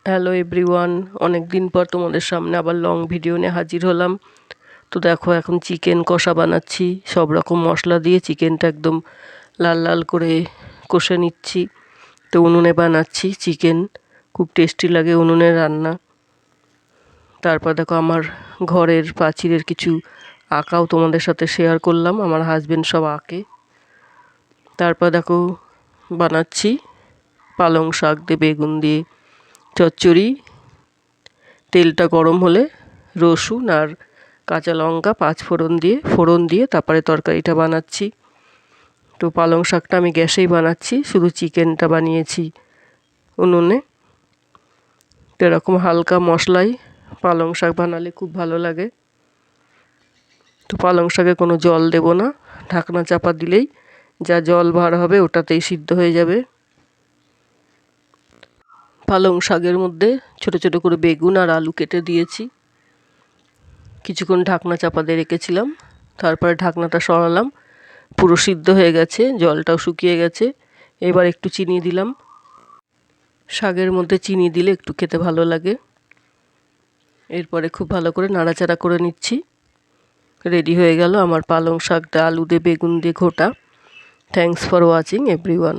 Hello everyone, অনেক দিন পর তোমাদের সামনে আবার লং ভিডিও নিয়ে হাজির হলাম। তো দেখো, এখন চিকেন কষা বানাচ্ছি। সব রকম মশলা দিয়ে চিকেনটা একদম লাল লাল করে কষে নিচ্ছি। তো উনুনে বানাচ্ছি চিকেন, খুব টেস্টি লাগে উনুনের রান্না। তারপর দেখো, আমার ঘরের প্রাচীরের কিছু আঁকাও তোমাদের সাথে শেয়ার করলাম। আমার হাজবেন্ড সব আঁকে। তারপর দেখো, বানাচ্ছি পালং শাক দিয়ে বেগুন দিয়ে চচ্চড়ি। তেলটা গরম হলে রসুন আর কাঁচা লঙ্কা ফোড়ন দিয়ে তারপরে তরকারিটা বানাচ্ছি। তো পালং শাকটা আমি গ্যাসেই বানাচ্ছি, শুধু চিকেনটা বানিয়েছি উনুনে। তো এরকম হালকা মশলায় পালং শাক বানালে খুব ভালো লাগে। তো পালং শাকে কোনো জল দেব না, ঢাকনা চাপা দিলেই যা জল বার হবে ওটাতেই সিদ্ধ হয়ে যাবে। পালং শাকের মধ্যে ছোট ছোট করে বেগুন আর আলু কেটে দিয়েছি। কিছুক্ষণ ঢাকনা চাপা দিয়ে রেখেছিলাম, তারপরে ঢাকনাটা সরালাম। পুরো সিদ্ধ হয়ে গেছে, জলটাও শুকিয়ে গেছে। এবার একটু চিনি দিলাম। শাকের মধ্যে চিনি দিলে একটু খেতে ভালো লাগে। এরপরে খুব ভালো করে নাড়াচাড়া করে নিচ্ছি। রেডি হয়ে গেল আমার পালং শাকটা আলু দিয়ে বেগুন দিয়ে ঘোটা। Thanks for watching everyone.